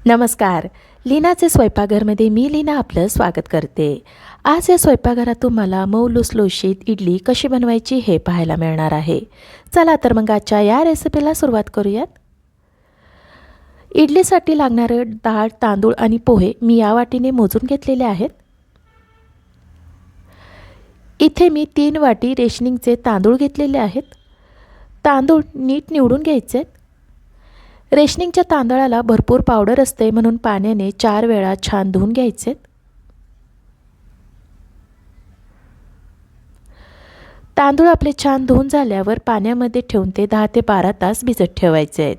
नमस्कार. लीनाचे स्वयंपाकघरमध्ये मी लीना आपलं स्वागत करते. आज या स्वयंपाकघरात तुम्हाला मऊ लुसलुशीत इडली कशी बनवायची हे पाहायला मिळणार आहे. चला तर मग आजच्या या रेसिपीला सुरुवात करूयात. इडलीसाठी लागणारे डाळ, तांदूळ आणि पोहे मी या वाटीने मोजून घेतलेले आहेत. इथे मी 3 वाटी रेशनिंगचे तांदूळ घेतलेले आहेत. तांदूळ नीट निवडून घ्यायचे. रेशनिंगच्या तांदळाला भरपूर पावडर असते, म्हणून पाण्याने 4 वेळा छान धुवून घ्यायचे. तांदूळ आपले छान धुवून झाल्यावर पाण्यामध्ये ठेवून ते 10 ते 12 तास भिजत ठेवायचे आहेत.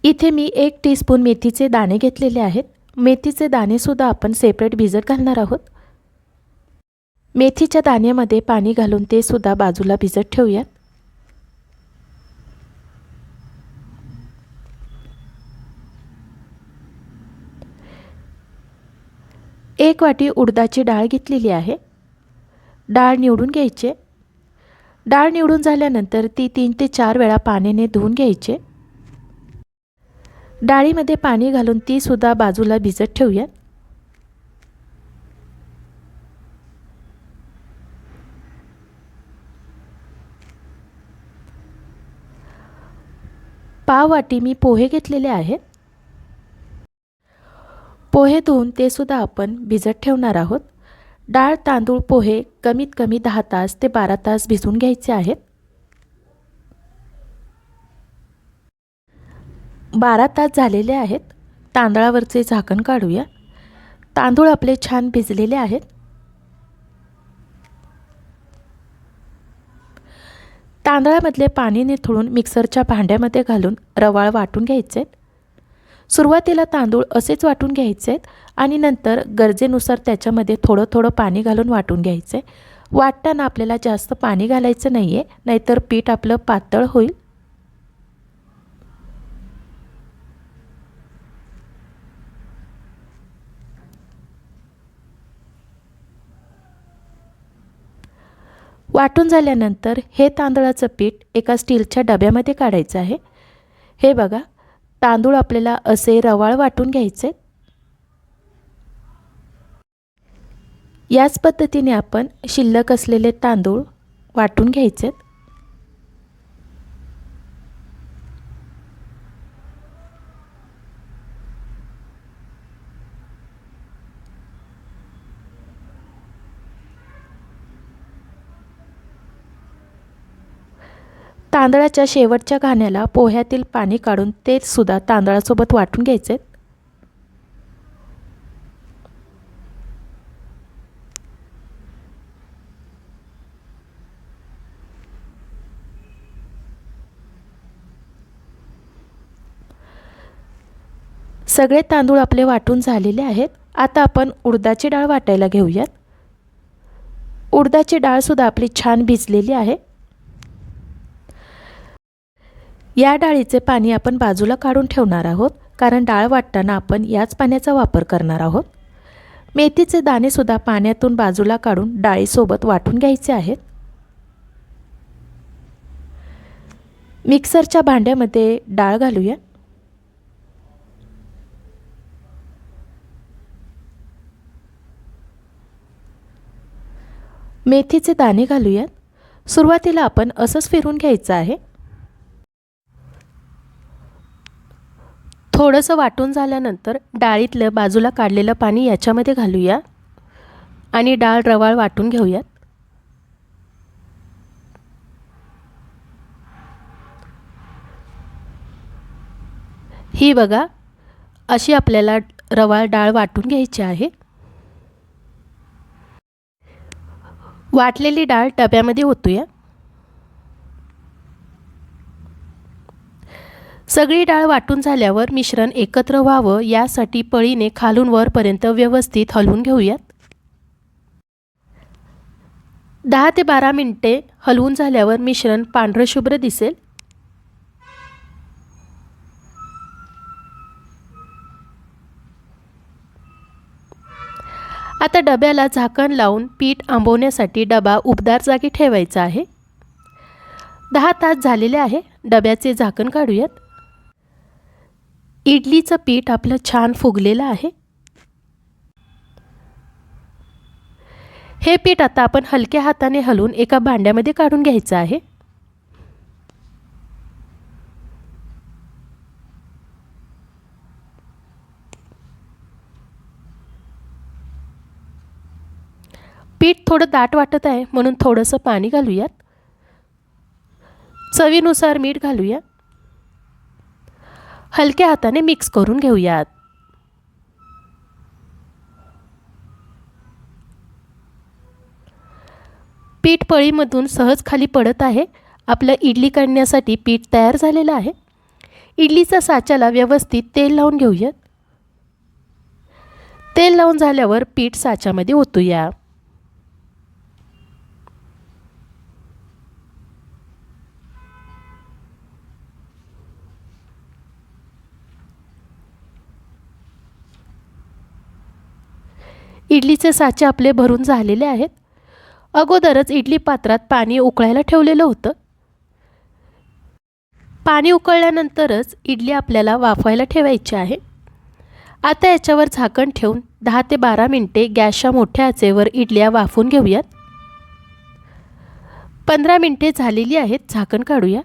इथे मी 1 टीस्पून मेथीचे दाणे घेतलेले आहेत. मेथीचे दाणे सुद्धा आपण सेपरेट भिजत घालणार आहोत. मेथीच्या दाण्यामध्ये पाणी घालून ते सुद्धा बाजूला भिजत ठेवूयात. एक वाटी उडदाची डाळ घेतलेली आहे. डाळ निवडून घ्यायचे. डाळ निवडून झाल्यानंतर ती 3 ते 4 वेळा पाण्याने धुवून घ्यायचे. डाळीमध्ये पाणी घालून ती सुद्धा बाजूला भिजत ठेवूयात. पाव वाटी मी पोहे घेतलेले आहेत. पोहे धुवून ते सुद्धा आपण भिजत ठेवणार आहोत. डाळ, तांदूळ, पोहे कमीत कमी 10 तास ते 12 तास भिजवून घ्यायचे आहेत. 12 तास झालेले आहेत. तांदळावरचे झाकण काढूया. तांदूळ आपले छान भिजलेले आहेत. तांदळामधले पाणी निथळून मिक्सरच्या भांड्यामध्ये घालून रवाळ वाटून घ्यायचे. सुरुवातीला तांदूळ असेच वाटून घ्यायचे आणि नंतर गरजेनुसार त्याच्यामध्ये थोडं थोडं पाणी घालून वाटून घ्यायचे. वाटताना आपल्याला जास्त पाणी घालायचं नाही आहे, नाहीतर पीठ आपलं पातळ होईल. वाटून झाल्यानंतर हे तांदळाचं पीठ एका स्टीलच्या डब्यामध्ये काढायचं आहे. हे बघा, तांदूळ आपल्याला असे रवाळ वाटून घ्यायचे. याच पद्धतीने आपण शिल्लक असलेले तांदूळ वाटून घ्यायचे. तांदळाच्या शेवटच्या घाण्याला पोह्यातील पाणी काढून ते सुद्धा तांदळासोबत वाटून घ्यायचे. सगळे तांदूळ आपले वाटून झालेले आहेत. आता आपण उडदाची डाळ वाटायला घेऊयात. उडदाची डाळ सुद्धा आपली छान भिजलेली आहे. या डाळीचे पाणी आपण बाजूला काढून ठेवणार आहोत, कारण डाळ वाटताना आपण याच पाण्याचा वापर करणार आहोत. मेथीचे दाणे सुद्धा पाण्यातून बाजूला काढून डाळीसोबत वाटून घ्यायचे आहेत. मिक्सरच्या भांड्यामध्ये डाळ घालूया. मेथीचे दाणे घालूयात. सुरुवातीला आपण असंच फिरून घ्यायचं आहे. थोडंसं वाटून झाल्यानंतर डाळीतलं बाजूला काढलेलं पाणी याच्यामध्ये घालूया आणि डाळ रवाळ वाटून घेऊयात. ही बघा, अशी आपल्याला रवाळ डाळ वाटून घ्यायची आहे. वाटलेली डाळ डब्यामध्ये ओतूया. सगळी डाळ वाटून झाल्यावर मिश्रण एकत्र व्हावं यासाठी पळीने खालून वरपर्यंत व्यवस्थित हलवून घेऊयात. 10 ते 12 मिनिटे हलवून झाल्यावर मिश्रण पांढरशुभ्र दिसेल. आता डब्याला झाकण लावून पीठ आंबवण्यासाठी डबा उबदार जागी ठेवायचा आहे. 10 तास झालेले आहे. डब्याचे झाकण काढूयात. इडलीचं पीठ आपलं छान फुगलेलं आहे. हे पीठ आता आपण हलक्या हाताने हलवून एका भांड्यामध्ये काढून घ्यायचं आहे. पीठ थोडं दाट वाटत आहे म्हणून थोडंसं पाणी घालूयात. चवीनुसार मीठ घालूया. हलक्या हाताने मिक्स करून घेऊयात. पीठ पळीमधून सहज खाली पडत आहे. आपलं इडली काढण्यासाठी पीठ तयार झालेलं आहे. इडलीच्या साच्याला व्यवस्थित तेल लावून घेऊयात. तेल लावून झाल्यावर पीठ साच्यामध्ये ओतूया. इडलीचे साचे आपले भरून झालेले आहेत. अगोदरच इडली पात्रात पाणी उकळायला ठेवलेलं होतं. पाणी उकळल्यानंतरच इडली आपल्याला वाफवायला ठेवायची आहे. आता याच्यावर झाकण ठेवून 10 ते 12 मिनिटे गॅसच्या मोठ्या आचेवर इडल्या वाफवून घेऊयात. 15 मिनिटे झालेली आहेत. झाकण काढूया.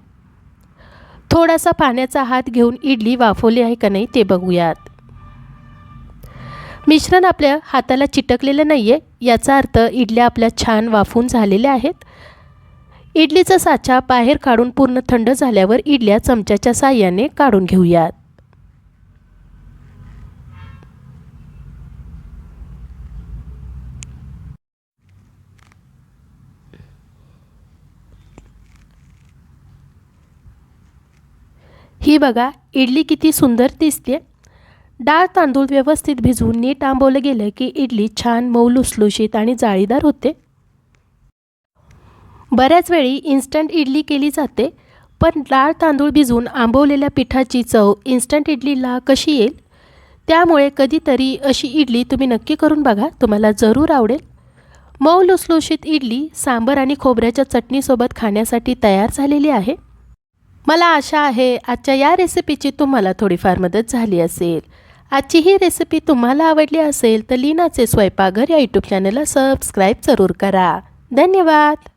थोडासा पाण्याचा हात घेऊन इडली वाफवली आहे का नाही ते बघूयात. मिश्रण आपल्या हाताला चिटकलेलं नाही आहे, याचा अर्थ इडल्या आपल्या छान वाफून झालेल्या आहेत. इडलीचा साचा बाहेर काढून पूर्ण थंड झाल्यावर इडल्या चमच्याच्या साहाय्याने काढून घेऊयात. ही बघा इडली किती सुंदर दिसते. डाळ तांदूळ व्यवस्थित भिजवून नीट आंबवलं गेलं की इडली छान मऊ लुसलुशीत आणि जाळीदार होते. बऱ्याच वेळी इन्स्टंट इडली केली जाते, पण डाळ तांदूळ भिजवून आंबवलेल्या पिठाची चव इन्स्टंट इडलीला कशी येईल, त्यामुळे कधीतरी अशी इडली तुम्ही नक्की करून बघा. तुम्हाला जरूर आवडेल. मऊ लुसलुशीत इडली सांबर आणि खोबऱ्याच्या चटणीसोबत खाण्यासाठी तयार झालेली आहे. मला आशा आहे आजच्या या रेसिपीची तुम्हाला थोडीफार मदत झाली असेल. आजची ही रेसिपी तुम्हाला आवडली असेल तर लीनाचे स्वयंपाकघर या यूट्यूब चॅनलला सबस्क्राईब जरूर करा. धन्यवाद.